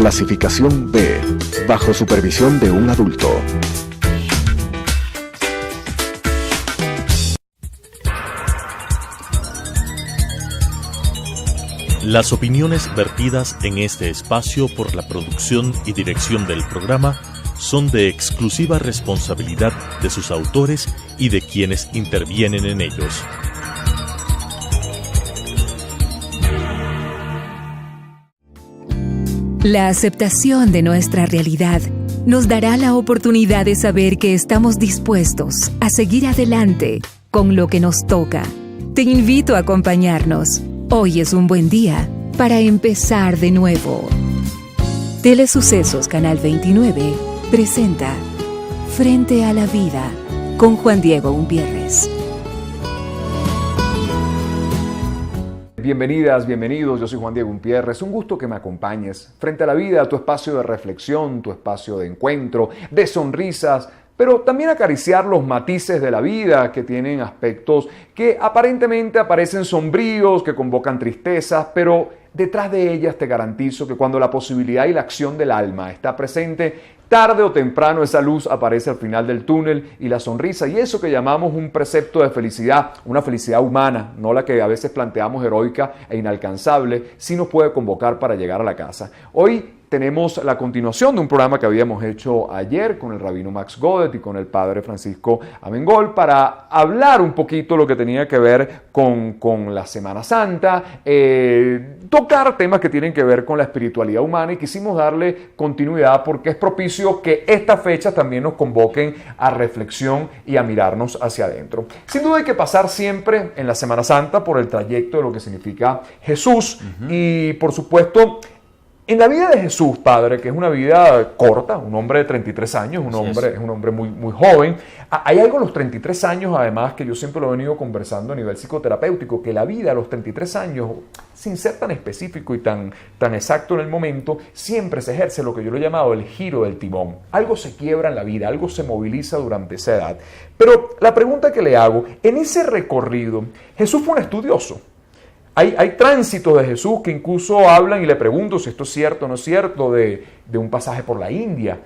Clasificación B, bajo supervisión de un adulto. Las opiniones vertidas en este espacio por la producción y dirección del programa son de exclusiva responsabilidad de sus autores y de quienes intervienen en ellos. La aceptación de nuestra realidad nos dará la oportunidad de saber que estamos dispuestos a seguir adelante con lo que nos toca. Te invito a acompañarnos. Hoy es un buen día para empezar de nuevo. Telesucesos Canal 29 presenta Frente a la Vida con Juan Diego Umpierres. Bienvenidas, bienvenidos, yo soy Juan Diego Umpierres, un gusto que me acompañes. Frente a la Vida, tu espacio de reflexión, tu espacio de encuentro, de sonrisas, pero también acariciar los matices de la vida que tienen aspectos que aparentemente aparecen sombríos, que convocan tristezas, pero detrás de ellas te garantizo que cuando la posibilidad y la acción del alma está presente, tarde o temprano esa luz aparece al final del túnel y la sonrisa y eso que llamamos un precepto de felicidad, una felicidad humana, no la que a veces planteamos heroica e inalcanzable, sí nos puede convocar para llegar a la casa. Hoy tenemos la continuación de un programa que habíamos hecho ayer con el rabino Max Godet y con el padre Francisco Amengol para hablar un poquito lo que tenía que ver con la Semana Santa, tocar temas que tienen que ver con la espiritualidad humana y quisimos darle continuidad porque es propicio que estas fechas también nos convoquen a reflexión y a mirarnos hacia adentro. Sin duda hay que pasar siempre en la Semana Santa por el trayecto de lo que significa Jesús y por supuesto en la vida de Jesús, padre, que es una vida corta, un hombre de 33 años, es un hombre muy, muy joven. Hay algo en los 33 años, además, que yo siempre lo he venido conversando a nivel psicoterapéutico, que la vida a los 33 años, sin ser tan específico y tan exacto en el momento, siempre se ejerce lo que yo lo he llamado el giro del timón. Algo se quiebra en la vida, algo se moviliza durante esa edad. Pero la pregunta que le hago, en ese recorrido, Jesús fue un estudioso. Hay tránsitos de Jesús que incluso hablan, y le pregunto si esto es cierto o no es cierto, de un pasaje por la India.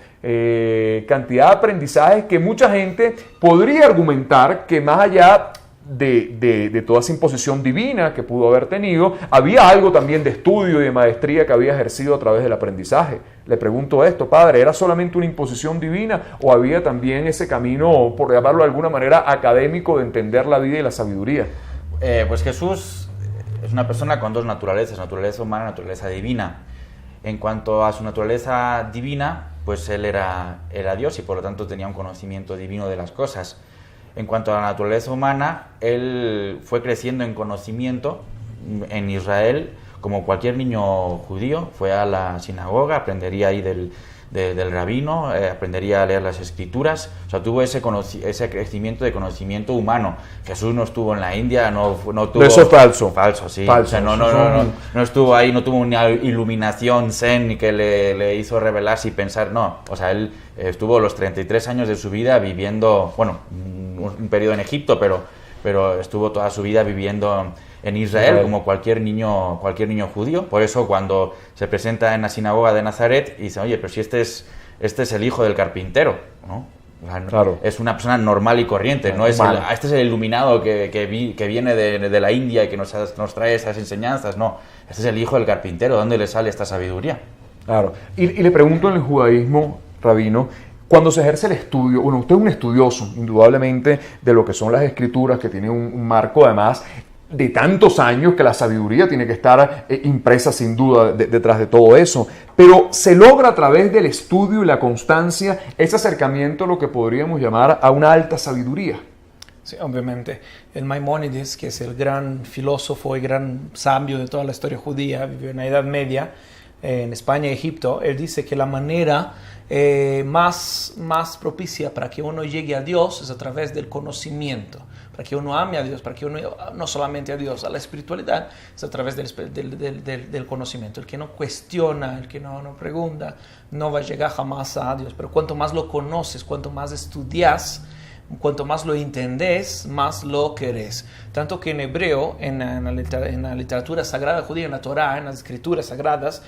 Cantidad de aprendizajes que mucha gente podría argumentar que más allá de toda esa imposición divina que pudo haber tenido, había algo también de estudio y de maestría que había ejercido a través del aprendizaje. Le pregunto esto, padre, ¿era solamente una imposición divina o había también ese camino, por llamarlo de alguna manera, académico de entender la vida y la sabiduría? Pues Jesús es una persona con dos naturalezas, naturaleza humana y naturaleza divina. En cuanto a su naturaleza divina, pues él era Dios y por lo tanto tenía un conocimiento divino de las cosas. En cuanto a la naturaleza humana, él fue creciendo en conocimiento en Israel, como cualquier niño judío. Fue a la sinagoga, aprendería ahí del rabino, aprendería a leer las escrituras, o sea, tuvo ese crecimiento de conocimiento humano. Jesús no estuvo en la India, no tuvo... Eso es falso. Falso, sí. Falso. O sea, no estuvo ahí, no tuvo una iluminación zen que le hizo revelarse y pensar, no. O sea, él estuvo los 33 años de su vida viviendo, bueno, un periodo en Egipto, pero estuvo toda su vida viviendo en Israel, como cualquier niño judío. Por eso cuando se presenta en la sinagoga de Nazaret y dice, oye, pero si este es el hijo del carpintero, ¿no? O sea, claro. Es una persona normal y corriente, no es este es el iluminado que viene de la India y que nos trae esas enseñanzas, no. Este es el hijo del carpintero, ¿de dónde le sale esta sabiduría? Claro. Y le pregunto en el judaísmo, rabino, cuando se ejerce el estudio, bueno, usted es un estudioso, indudablemente, de lo que son las escrituras, que tiene un marco además de tantos años que la sabiduría tiene que estar impresa sin duda detrás de todo eso, pero se logra a través del estudio y la constancia ese acercamiento a lo que podríamos llamar a una alta sabiduría. Sí, obviamente. El Maimónides, que es el gran filósofo y gran sabio de toda la historia judía, vivió en la Edad Media, en España y Egipto. Él dice que la manera más propicia para que uno llegue a Dios es a través del conocimiento. Para que uno ame a Dios, para que uno no solamente a Dios, a la espiritualidad, es a través del conocimiento. El que no cuestiona, el que no pregunta, no va a llegar jamás a Dios. Pero cuanto más lo conoces, cuanto más estudias, cuanto más lo entendés, más lo querés. Tanto que en hebreo, en la literatura sagrada judía, en la Torá, en las escrituras sagradas,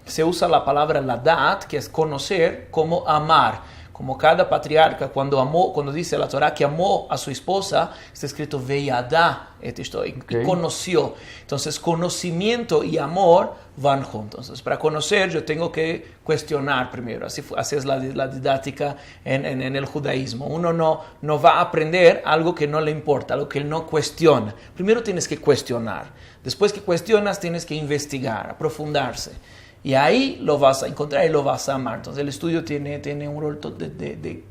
se usa la palabra ladat, que es conocer, como amar. Como cada patriarca, cuando dice la Torah que amó a su esposa, está escrito veyadá, y conoció. Entonces, conocimiento y amor van juntos. Entonces, para conocer, yo tengo que cuestionar primero. Así es la didáctica en el judaísmo. Uno no va a aprender algo que no le importa, algo que él no cuestiona. Primero tienes que cuestionar. Después que cuestionas, tienes que investigar, aprofundarse. Y ahí lo vas a encontrar y lo vas a amar. Entonces el estudio tiene un rol de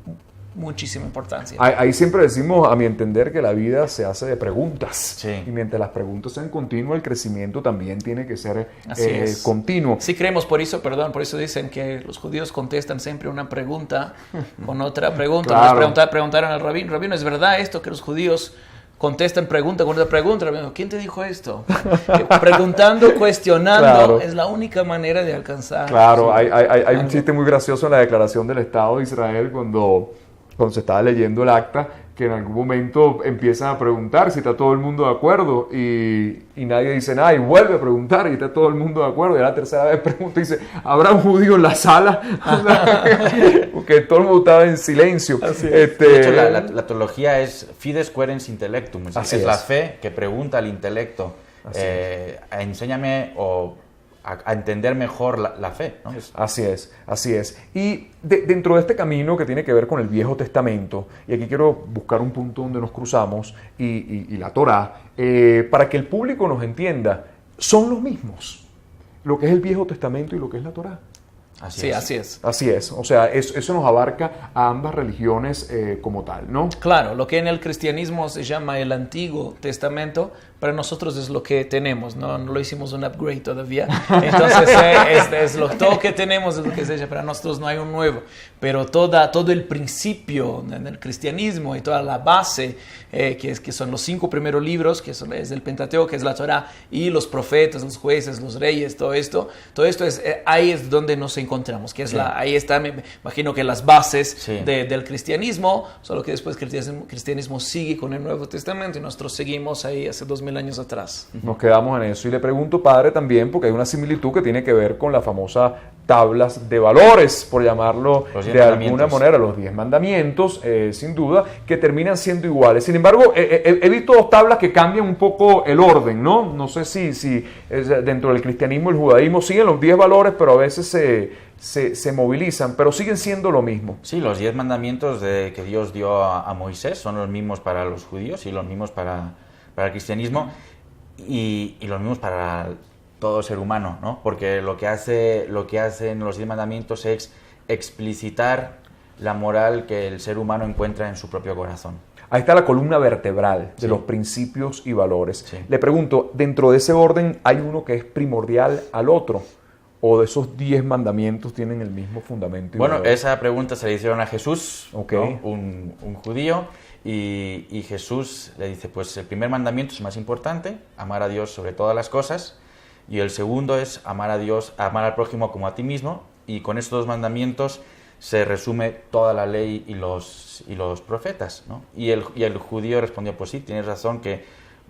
muchísima importancia. Ahí siempre decimos, a mi entender, que la vida se hace de preguntas. Sí. Y mientras las preguntas sean continuas, el crecimiento también tiene que ser es. continuo. Sí creemos, por eso dicen que los judíos contestan siempre una pregunta con otra pregunta. Claro. Preguntaron al rabino, ¿es verdad esto que los judíos contestan pregunta con otra pregunta? ¿Quién te dijo esto? Preguntando, cuestionando, claro. Es la única manera de alcanzar. Claro, hay un chiste muy gracioso en la declaración del Estado de Israel cuando se estaba leyendo el acta, que en algún momento empiezan a preguntar si está todo el mundo de acuerdo y nadie dice nada y vuelve a preguntar y está todo el mundo de acuerdo y a la tercera vez pregunta y dice, ¿habrá un judío en la sala? Porque todo el mundo estaba en silencio. De hecho, la teología es fides querens intellectum, es la fe que pregunta al intelecto, enséñame o a entender mejor la fe, ¿no? Así es. Y dentro de este camino que tiene que ver con el Viejo Testamento, y aquí quiero buscar un punto donde nos cruzamos, y la Torá, para que el público nos son los mismos, lo que es el Viejo Testamento y lo que es la Torá. Así es. Así es. O sea, eso nos abarca a ambas religiones como tal, ¿no? Claro, lo que en el cristianismo se llama el Antiguo Testamento, para nosotros es lo que tenemos, no lo hicimos un upgrade todavía. Entonces, todo que tenemos es lo que se dice, para nosotros no hay un nuevo. Pero todo el principio en el cristianismo y toda la base, que son los 5 primeros libros, es el Pentateuco, que es la Torá, y los profetas, los jueces, los reyes, todo esto ahí es donde nos encontramos, que es ahí está, me imagino que las bases del cristianismo, solo que después el cristianismo sigue con el Nuevo Testamento y nosotros seguimos ahí hace 2000 años atrás. Nos quedamos en eso. Y le pregunto, padre, también, porque hay una similitud que tiene que ver con la famosa tablas de valores, por llamarlo de alguna manera, los 10 mandamientos, sin duda, que terminan siendo iguales. Sin embargo, he visto 2 tablas que cambian un poco el orden, ¿no? No sé si dentro del cristianismo y el judaísmo siguen los 10 valores, pero a veces se movilizan, pero siguen siendo lo mismo. Sí, los 10 mandamientos que Dios dio a Moisés son los mismos para los judíos y los mismos para el cristianismo y los mismos para todo ser humano, ¿no? Porque lo que hacen los 10 mandamientos es explicitar la moral que el ser humano encuentra en su propio corazón. Ahí está la columna vertebral de los principios y valores. Sí. Le pregunto, dentro de ese orden, ¿hay uno que es primordial al otro? ¿O de esos 10 mandamientos tienen el mismo fundamento? Bueno, esa pregunta se le hicieron a Jesús, ¿no? un judío, y Jesús le dice, pues el primer mandamiento es el más importante, amar a Dios sobre todas las cosas, y el segundo es amar a Dios, amar al prójimo como a ti mismo, y con estos 2 mandamientos se resume toda la ley y los profetas, ¿no? Y el judío respondió, pues sí, tienes razón, que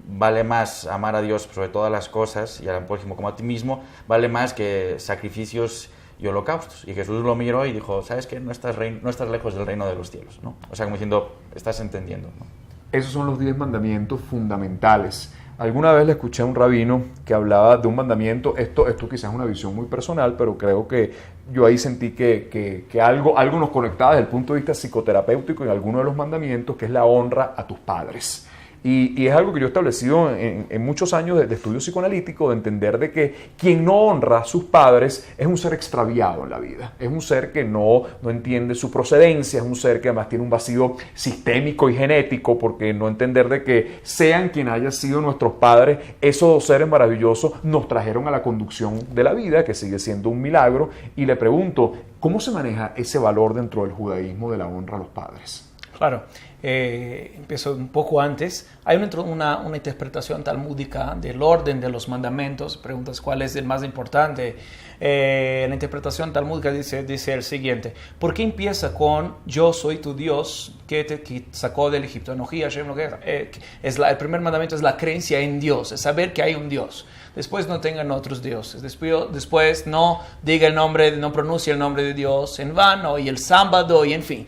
vale más amar a Dios sobre todas las cosas y al prójimo como a ti mismo, vale más que sacrificios y holocaustos. Y Jesús lo miró y dijo, ¿sabes qué? No estás lejos del reino de los cielos, ¿no? O sea, como diciendo, estás entendiendo, ¿no? Esos son los 10 mandamientos fundamentales. Alguna vez le escuché a un rabino que hablaba de un mandamiento, esto quizás es una visión muy personal, pero creo que yo ahí sentí que algo nos conectaba desde el punto de vista psicoterapéutico en alguno de los mandamientos, que es la honra a tus padres. Y es algo que yo he establecido en muchos años de estudio psicoanalítico, de entender de que quien no honra a sus padres es un ser extraviado en la vida, es un ser que no entiende su procedencia, es un ser que además tiene un vacío sistémico y genético, porque no entender de que sean quien haya sido nuestros padres, esos 2 seres maravillosos nos trajeron a la conducción de la vida, que sigue siendo un milagro. Y le pregunto, ¿cómo se maneja ese valor dentro del judaísmo de la honra a los padres? Claro, empiezo un poco antes. Hay una interpretación talmúdica del orden de los mandamientos. Preguntas cuál es el más importante. La interpretación talmúdica dice el siguiente: ¿por qué empieza con yo soy tu Dios que te sacó del Egipto? El primer mandamiento es la creencia en Dios, es saber que hay un Dios. Después no tengan otros dioses. Después no diga el nombre, no pronuncie el nombre de Dios en vano, y el sábado, y en fin.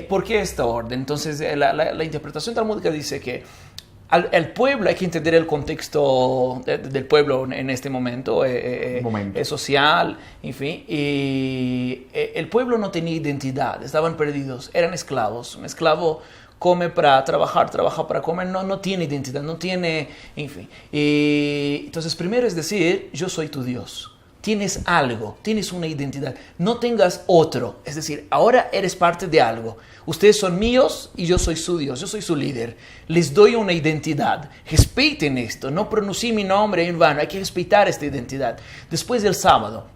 ¿Por qué esta orden? Entonces, la interpretación talmúdica dice que al pueblo hay que entender el contexto del pueblo en este momento, social, en fin. Y el pueblo no tenía identidad, estaban perdidos, eran esclavos. Un esclavo come para trabajar, trabaja para comer, no tiene identidad, no tiene, en fin. Y entonces, primero es decir, yo soy tu Dios. Tienes algo, tienes una identidad, no tengas otro. Es decir, ahora eres parte de algo. Ustedes son míos y yo soy su Dios, yo soy su líder. Les doy una identidad. Respeten esto, no pronuncien mi nombre en vano, hay que respetar esta identidad. Después del sábado,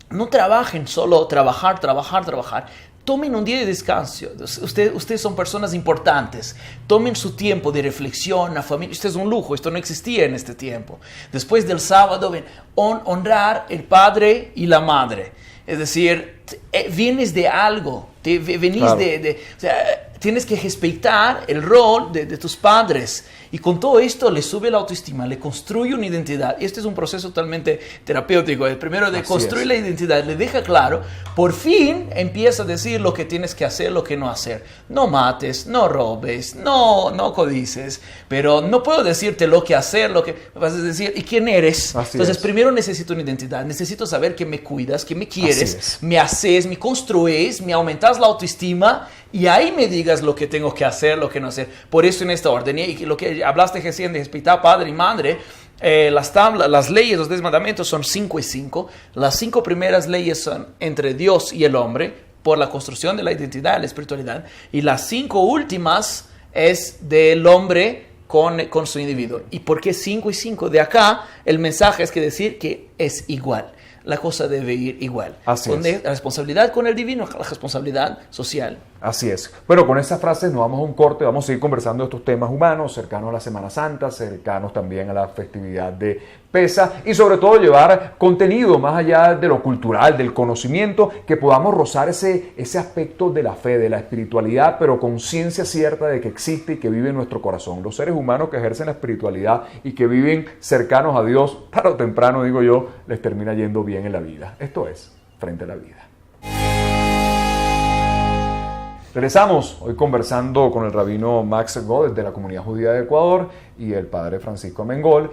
no trabajen solo trabajar. Tomen un día de descanso. Ustedes son personas importantes. Tomen su tiempo de reflexión, la familia. Esto es un lujo, esto no existía en este tiempo. Después del sábado, honrar el padre y la madre. Es decir, vienes de algo, venís claro. O sea, tienes que respetar el rol de tus padres. Y con todo esto le sube la autoestima, le construye una identidad. Y este es un proceso totalmente terapéutico. El primero de construir la identidad, le deja claro, por fin empieza a decir lo que tienes que hacer, lo que no hacer. No mates, no robes, no codices, pero no puedo decirte lo que hacer, lo que vas a decir, ¿y quién eres? Entonces, primero necesito una identidad, necesito saber que me cuidas, que me quieres, me haces, me construyes, me aumentas la autoestima, y ahí me digas lo que tengo que hacer, lo que no hacer. Por eso en esta orden, y lo que hablaste recién de respetar padre y madre, las leyes, los 10 mandamientos son 5 y 5. Las 5 primeras leyes son entre Dios y el hombre, por la construcción de la identidad, la espiritualidad. Y las 5 últimas es del hombre con su individuo. ¿Y por qué 5 y 5? De acá el mensaje es que decir que es igual. La cosa debe ir igual. Así es. La responsabilidad con el divino, la responsabilidad social. Así es. Bueno, con esas frases nos vamos a un corte, vamos a seguir conversando de estos temas humanos, cercanos a la Semana Santa, cercanos también a la festividad de Pesa, y sobre todo llevar contenido más allá de lo cultural, del conocimiento, que podamos rozar ese aspecto de la fe, de la espiritualidad, pero con ciencia cierta de que existe y que vive en nuestro corazón. Los seres humanos que ejercen la espiritualidad y que viven cercanos a Dios, tarde o temprano, digo yo, les termina yendo bien en la vida. Esto es Frente a la Vida. Regresamos hoy conversando con el rabino Max Godet de la Comunidad Judía de Ecuador y el padre Francisco Mengol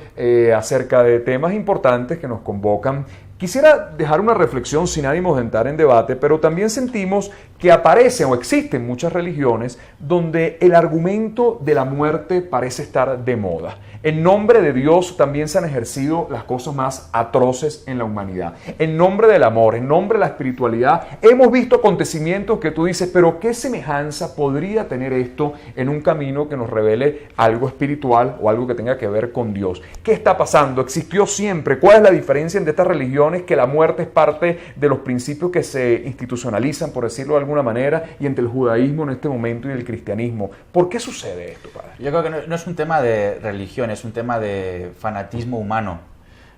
acerca de temas importantes que nos convocan. Quisiera dejar una reflexión sin ánimos de entrar en debate, pero también sentimos que aparecen o existen muchas religiones donde el argumento de la muerte parece estar de moda. En nombre de Dios también se han ejercido las cosas más atroces en la humanidad. En nombre del amor, en nombre de la espiritualidad, hemos visto acontecimientos que tú dices, pero ¿qué semejanza podría tener esto en un camino que nos revele algo espiritual o algo que tenga que ver con Dios? ¿Qué está pasando? ¿Existió siempre? ¿Cuál es la diferencia entre estas religiones, que la muerte es parte de los principios que se institucionalizan, por decirlo de alguna manera, y entre el judaísmo en este momento y el cristianismo? ¿Por qué sucede esto, padre? Yo creo que no es un tema de religión, es un tema de fanatismo humano.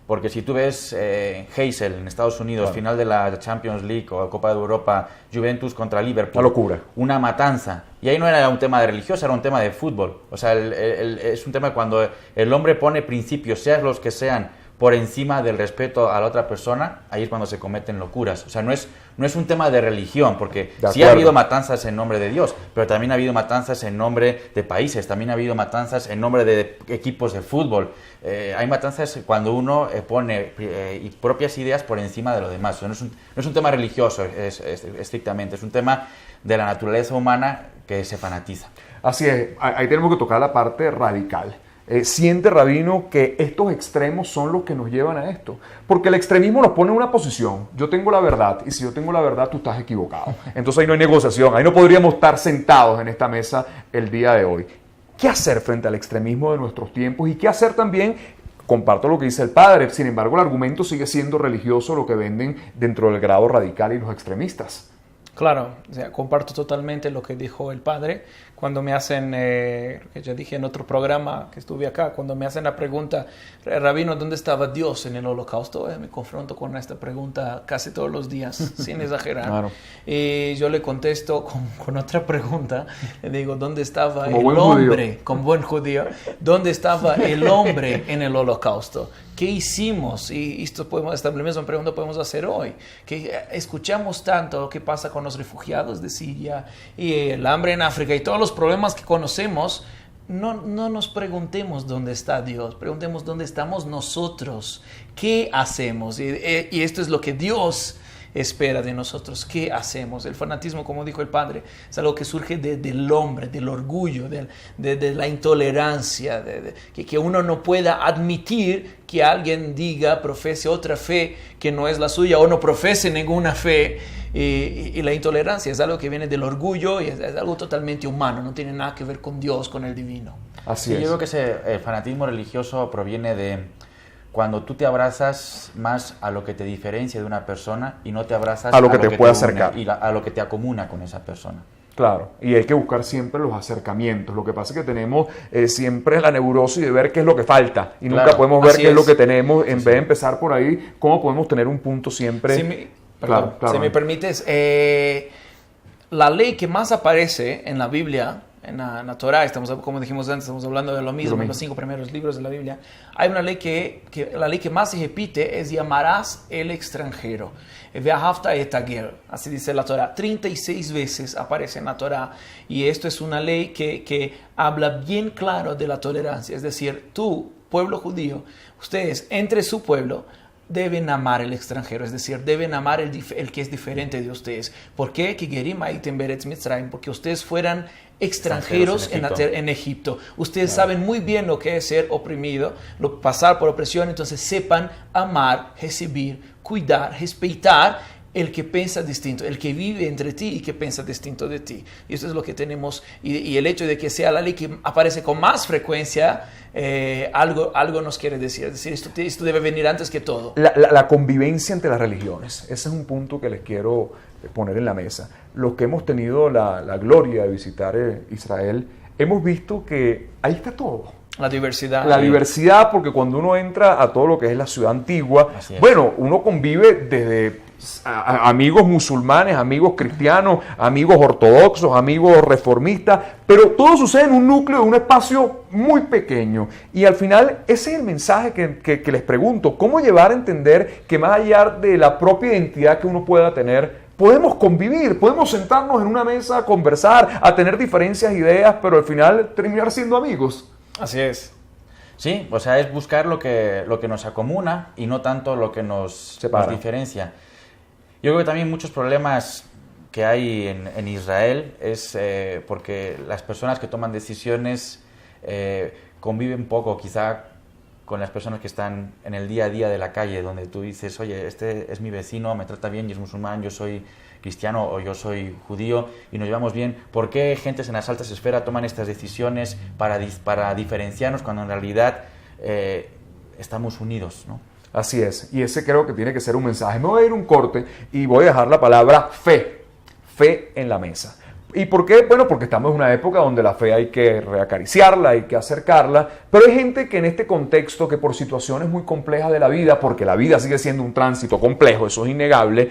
Porque si tú ves Heysel en Estados Unidos, claro, final de la Champions League o Copa de Europa, Juventus contra Liverpool. Una locura. Una matanza. Y ahí no era un tema de religioso, era un tema de fútbol. O sea, es un tema cuando el hombre pone principios, sean los que sean, por encima del respeto a la otra persona, ahí es cuando se cometen locuras. O sea, no es un tema de religión, porque sí ha habido matanzas en nombre de Dios, pero también ha habido matanzas en nombre de países, también ha habido matanzas en nombre de equipos de fútbol. Hay matanzas cuando uno pone propias ideas por encima de lo demás. O sea, no es un tema religioso estrictamente, es un tema de la naturaleza humana que se fanatiza. Así es, ahí tenemos que tocar la parte radical. Siente, rabino, que estos extremos son los que nos llevan a esto. Porque el extremismo nos pone en una posición. Yo tengo la verdad, y si yo tengo la verdad, tú estás equivocado. Entonces ahí no hay negociación, ahí no podríamos estar sentados en esta mesa el día de hoy. ¿Qué hacer frente al extremismo de nuestros tiempos? Y qué hacer también, comparto lo que dice el padre, sin embargo el argumento sigue siendo religioso, lo que venden dentro del grado radical y los extremistas. Claro, o sea, comparto totalmente lo que dijo el padre. cuando me hacen, que ya dije en otro programa que estuve acá, cuando me hacen la pregunta, Rabino, ¿dónde estaba Dios en el Holocausto? Me confronto con esta pregunta casi todos los días, sin exagerar. Claro. Y yo le contesto con otra pregunta, le digo, ¿dónde estaba Como el buen hombre, judío. como buen judío, dónde estaba el hombre en el Holocausto? ¿Qué hicimos? Y esta misma pregunta podemos hacer hoy. Que escuchamos tanto lo que pasa con los refugiados de Siria y el hambre en África y todos los problemas que conocemos. No nos preguntemos dónde está Dios, preguntemos dónde estamos nosotros, qué hacemos. Y esto es lo que Dios espera de nosotros. ¿Qué hacemos? El fanatismo, como dijo el padre, es algo que surge del hombre, del orgullo, de la intolerancia, que uno no pueda admitir que alguien diga, profese otra fe que no es la suya o no profese ninguna fe. Y la intolerancia es algo que viene del orgullo y es algo totalmente humano, no tiene nada que ver con Dios, con el divino. Así Sí, es. yo creo que el fanatismo religioso proviene de cuando tú te abrazas más a lo que te diferencia de una persona y no te abrazas A lo que te puede une acercar. y a lo que te acomuna con esa persona. Claro, y hay que buscar siempre los acercamientos. Lo que pasa es que tenemos siempre la neurosis de ver qué es lo que falta y Claro, nunca podemos ver así qué es lo es. que tenemos. En vez de empezar por ahí, ¿cómo podemos tener un punto siempre? Claro, Claro. si me permites, la ley que más aparece en la Biblia, en la Torah, como dijimos antes, estamos hablando de lo mismo, en los 5 primeros libros de la Biblia, hay una ley la ley que más se repite es llamarás el extranjero. Ve'ahavta et hager, así dice la Torah. 36 veces aparece en la Torah y esto es una ley que habla bien claro de la tolerancia. Es decir, tú, pueblo judío, ustedes entre su pueblo deben amar el extranjero, es decir, deben amar el que es diferente de ustedes. ¿Por qué? Porque ustedes fueran extranjeros en Egipto. Ustedes saben muy bien lo que es ser oprimido, pasar por opresión, entonces sepan amar, recibir, cuidar, respetar el que piensa distinto, el que vive entre ti y que piensa distinto de ti. Y eso es lo que tenemos, y el hecho de que sea la ley que aparece con más frecuencia, algo nos quiere decir. Es decir, esto debe venir antes que todo. La convivencia entre las religiones, ese es un punto que les quiero poner en la mesa. Los que hemos tenido la gloria de visitar Israel, hemos visto que ahí está todo. La diversidad. La diversidad, porque cuando uno entra a todo lo que es la ciudad antigua, bueno, uno convive desde amigos musulmanes, amigos cristianos, amigos ortodoxos, amigos reformistas, pero todo sucede en un núcleo, en un espacio muy pequeño. Y al final, ese es el mensaje que les pregunto, ¿cómo llevar a entender que más allá de la propia identidad que uno pueda tener, podemos convivir, podemos sentarnos en una mesa a conversar, a tener diferencias, ideas, pero al final terminar siendo amigos? Así es. Sí, o sea, es buscar lo que nos acomuna y no tanto lo que nos diferencia. Yo creo que también muchos problemas que hay en Israel es porque las personas que toman decisiones conviven poco, quizá con las personas que están en el día a día de la calle, donde tú dices, oye, este es mi vecino, me trata bien y es musulmán, yo soy cristiano o yo soy judío y nos llevamos bien. ¿Por qué gentes en las altas esferas toman estas decisiones para diferenciarnos cuando en realidad estamos unidos, ¿no? Así es, y ese creo que tiene que ser un mensaje. Me voy a ir un corte y voy a dejar la palabra fe en la mesa. ¿Y por qué? Bueno, porque estamos en una época donde la fe hay que reacariciarla, hay que acercarla, pero hay gente que en este contexto, que por situaciones muy complejas de la vida, porque la vida sigue siendo un tránsito complejo, eso es innegable,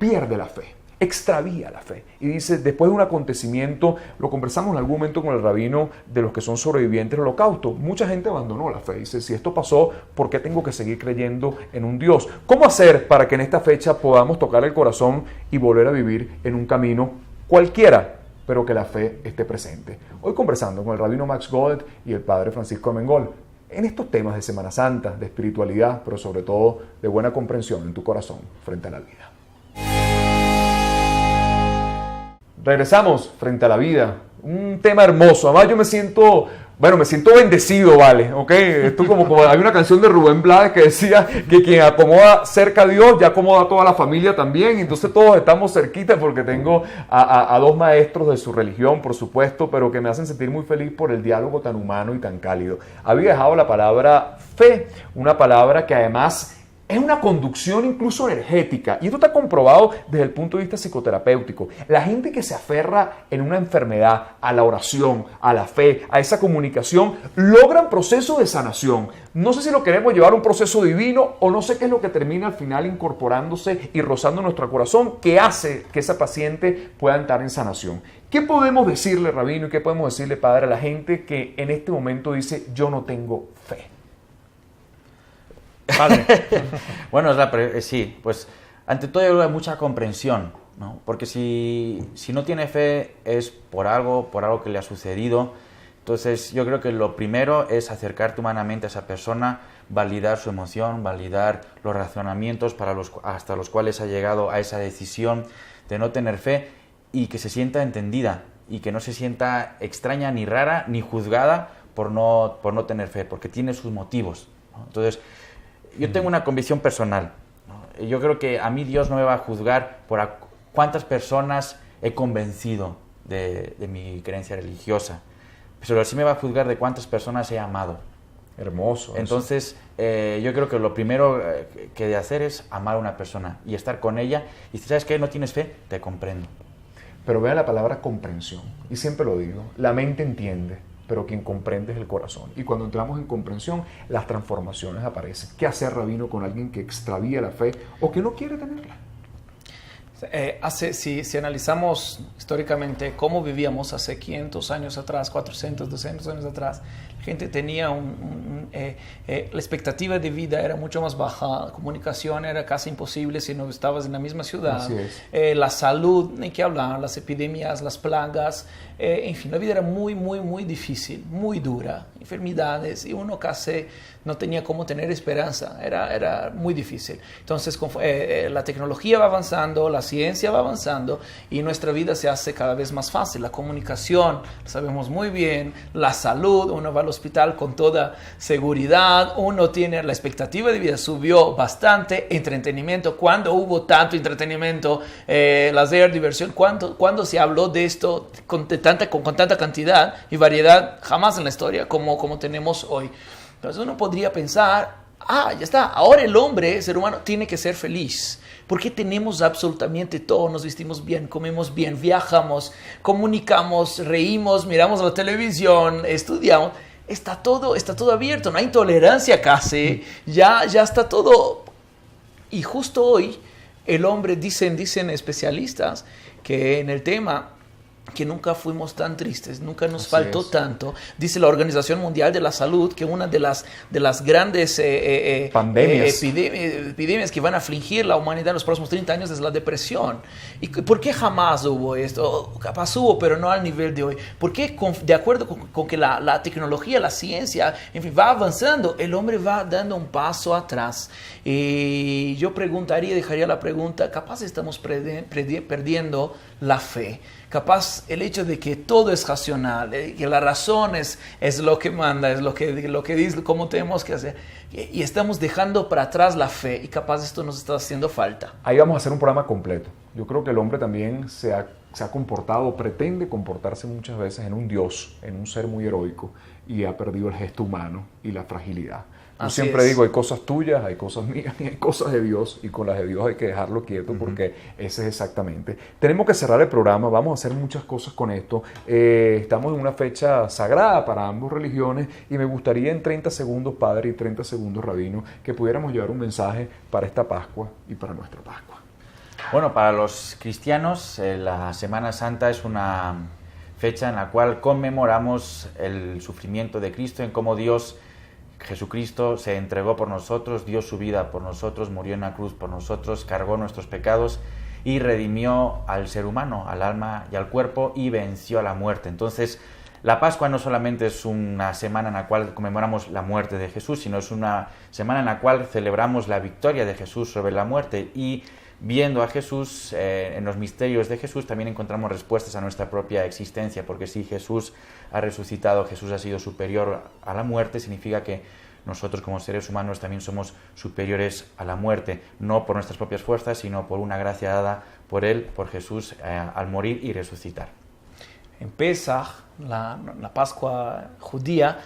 pierde la fe, extravía la fe. Y dice, después de un acontecimiento, lo conversamos en algún momento con el rabino de los que son sobrevivientes del Holocausto, mucha gente abandonó la fe. Dice, si esto pasó, ¿por qué tengo que seguir creyendo en un Dios? ¿Cómo hacer para que en esta fecha podamos tocar el corazón y volver a vivir en un camino cualquiera, pero que la fe esté presente? Hoy conversando con el rabino Max Goldt y el padre Francisco Armengol en estos temas de Semana Santa, de espiritualidad, pero sobre todo de buena comprensión en tu corazón frente a la vida. Regresamos frente a la vida, un tema hermoso. Además yo me siento bendecido, ¿vale? ¿Ok? Esto como hay una canción de Rubén Blades que decía que quien acomoda cerca a Dios, ya acomoda a toda la familia también. Entonces todos estamos cerquitas porque tengo a dos maestros de su religión, por supuesto, pero que me hacen sentir muy feliz por el diálogo tan humano y tan cálido. Había dejado la palabra fe, una palabra que además es una conducción incluso energética, y esto está comprobado desde el punto de vista psicoterapéutico. La gente que se aferra en una enfermedad a la oración, a la fe, a esa comunicación, logran procesos de sanación. No sé si lo queremos llevar a un proceso divino o no sé qué es lo que termina al final incorporándose y rozando nuestro corazón, que hace que esa paciente pueda entrar en sanación. ¿Qué podemos decirle, Rabino, y qué podemos decirle, Padre, a la gente que en este momento dice, yo no tengo fe? Padre. Bueno, sí, pues ante todo hay mucha comprensión, ¿no? Porque si no tiene fe es por algo que le ha sucedido. Entonces yo creo que lo primero es acercarte humanamente a esa persona, validar su emoción, validar los razonamientos hasta los cuales ha llegado a esa decisión de no tener fe, y que se sienta entendida y que no se sienta extraña ni rara ni juzgada por no tener fe, porque tiene sus motivos, ¿no? Entonces yo tengo una convicción personal, ¿no? Yo creo que a mí Dios no me va a juzgar por cuántas personas he convencido de mi creencia religiosa, pero sí me va a juzgar de cuántas personas he amado. Hermoso. Entonces, yo creo que lo primero que de hacer es amar a una persona y estar con ella. Y si sabes que no tienes fe, te comprendo. Pero vean la palabra comprensión, y siempre lo digo, la mente entiende, pero quien comprende es el corazón. Y cuando entramos en comprensión, las transformaciones aparecen. ¿Qué hacer, Rabino, con alguien que extravía la fe o que no quiere tenerla? Si analizamos históricamente cómo vivíamos hace 500 años atrás, 400, 200 años atrás, la gente tenía la expectativa de vida era mucho más baja, la comunicación era casi imposible si no estabas en la misma ciudad. Así es. La salud, ni qué hablar, las epidemias, las plagas, en fin, la vida era muy, muy, muy difícil, muy dura, enfermedades, y uno casi no tenía cómo tener esperanza, era muy difícil. Entonces la tecnología va avanzando, la ciencia va avanzando y nuestra vida se hace cada vez más fácil. La comunicación, lo sabemos muy bien, la salud, uno va al hospital con toda seguridad, uno tiene la expectativa de vida, subió bastante. Entretenimiento, ¿cuándo hubo tanto entretenimiento? Lazer, diversión, ¿cuándo se habló de esto con tanta cantidad y variedad? Jamás en la historia como tenemos hoy. Entonces uno podría pensar, ya está, ahora el hombre, ser humano, tiene que ser feliz. Porque tenemos absolutamente todo, nos vestimos bien, comemos bien, viajamos, comunicamos, reímos, miramos la televisión, estudiamos. Está todo abierto, no hay intolerancia casi, ya está todo. Y justo hoy el hombre, dicen especialistas, que en el tema, que nunca fuimos tan tristes, nunca nos faltó tanto. Dice la Organización Mundial de la Salud que una de las grandes epidemias que van a afligir la humanidad en los próximos 30 años es la depresión. ¿Y por qué jamás hubo esto? Capaz hubo, pero no al nivel de hoy. ¿Por qué, de acuerdo con que la tecnología, la ciencia, en fin, va avanzando, el hombre va dando un paso atrás? Y yo dejaría la pregunta, capaz estamos perdiendo la fe. Capaz el hecho de que todo es racional, que la razón es lo que manda, es lo que dice, cómo tenemos que hacer. Y estamos dejando para atrás la fe, y capaz esto nos está haciendo falta. Ahí vamos a hacer un programa completo. Yo creo que el hombre también se ha comportado, pretende comportarse muchas veces en un Dios, en un ser muy heroico, y ha perdido el gesto humano y la fragilidad. Yo siempre digo, hay cosas tuyas, hay cosas mías y hay cosas de Dios, y con las de Dios hay que dejarlo quieto porque ese es exactamente. Tenemos que cerrar el programa, vamos a hacer muchas cosas con esto. Estamos en una fecha sagrada para ambas religiones y me gustaría en 30 segundos, Padre, y 30 segundos, Rabino, que pudiéramos llevar un mensaje para esta Pascua y para nuestra Pascua. Bueno, para los cristianos, la Semana Santa es una fecha en la cual conmemoramos el sufrimiento de Cristo, en cómo Jesucristo se entregó por nosotros, dio su vida por nosotros, murió en la cruz por nosotros, cargó nuestros pecados y redimió al ser humano, al alma y al cuerpo, y venció a la muerte. Entonces, la Pascua no solamente es una semana en la cual conmemoramos la muerte de Jesús, sino es una semana en la cual celebramos la victoria de Jesús sobre la muerte, y viendo a Jesús, en los misterios de Jesús, también encontramos respuestas a nuestra propia existencia, porque si Jesús ha resucitado, Jesús ha sido superior a la muerte, significa que nosotros como seres humanos también somos superiores a la muerte, no por nuestras propias fuerzas, sino por una gracia dada por Él, por Jesús, al morir y resucitar. En Pesaj, la Pascua judía,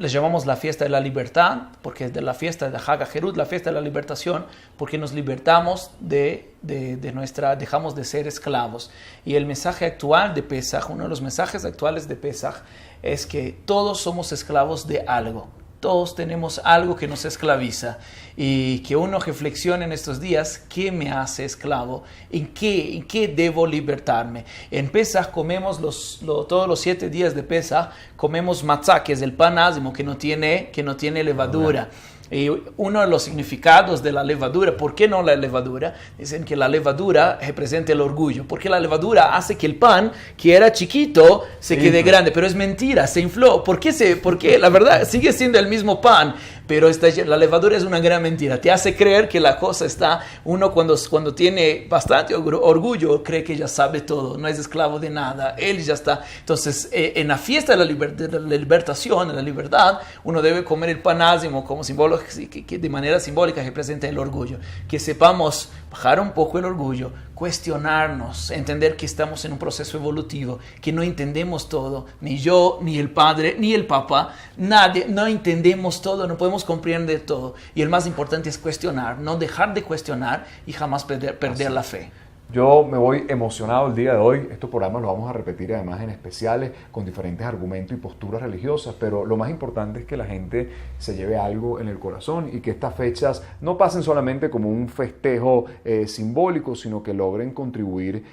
les llamamos la fiesta de la libertad, porque es de la fiesta de Hag HaHerut, la fiesta de la libertación, porque nos libertamos dejamos de ser esclavos. Y el mensaje actual de Pesaj, uno de los mensajes actuales de Pesaj, es que todos somos esclavos de algo. Todos tenemos algo que nos esclaviza, y que uno reflexione en estos días qué me hace esclavo, en qué debo libertarme. En Pesaj comemos todos los 7 días de Pesaj comemos matzá, que es el pan ázimo que no tiene levadura. Y uno de los significados de la levadura, ¿por qué no la levadura? Dicen que la levadura representa el orgullo, porque la levadura hace que el pan, que era chiquito, se quede grande, pero es mentira, se infló. ¿Por qué? La verdad sigue siendo el mismo pan, pero la levadura es una gran mentira. Te hace creer que la cosa está, uno cuando tiene bastante orgullo, cree que ya sabe todo, no es esclavo de nada, él ya está. Entonces, en la fiesta de la libertación, de la libertad, uno debe comer el pan ázimo como símbolo, que de manera simbólica representa el orgullo. Que sepamos bajar un poco el orgullo, cuestionarnos, entender que estamos en un proceso evolutivo, que no entendemos todo, ni yo, ni el padre, ni el papá, nadie, no entendemos todo, no podemos comprender todo. Y el más importante es cuestionar, no dejar de cuestionar y jamás perder la fe. Yo me voy emocionado el día de hoy. Estos programas los vamos a repetir además en especiales con diferentes argumentos y posturas religiosas, pero lo más importante es que la gente se lleve algo en el corazón y que estas fechas no pasen solamente como un festejo simbólico, sino que logren contribuir,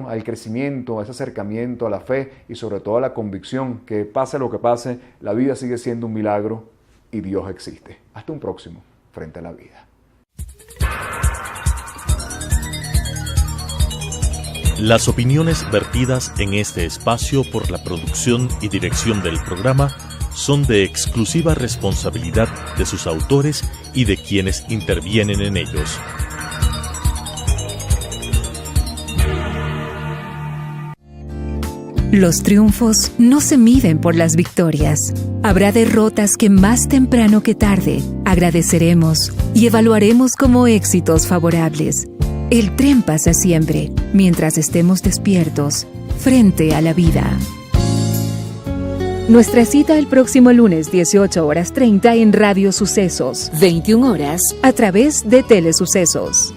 al crecimiento, a ese acercamiento a la fe y sobre todo a la convicción que pase lo que pase, la vida sigue siendo un milagro y Dios existe. Hasta un próximo Frente a la Vida. Las opiniones vertidas en este espacio por la producción y dirección del programa son de exclusiva responsabilidad de sus autores y de quienes intervienen en ellos. Los triunfos no se miden por las victorias. Habrá derrotas que más temprano que tarde agradeceremos y evaluaremos como éxitos favorables. El tren pasa siempre, mientras estemos despiertos, frente a la vida. Nuestra cita el próximo lunes 18:30 en Radio Sucesos, 21 horas, a través de Telesucesos.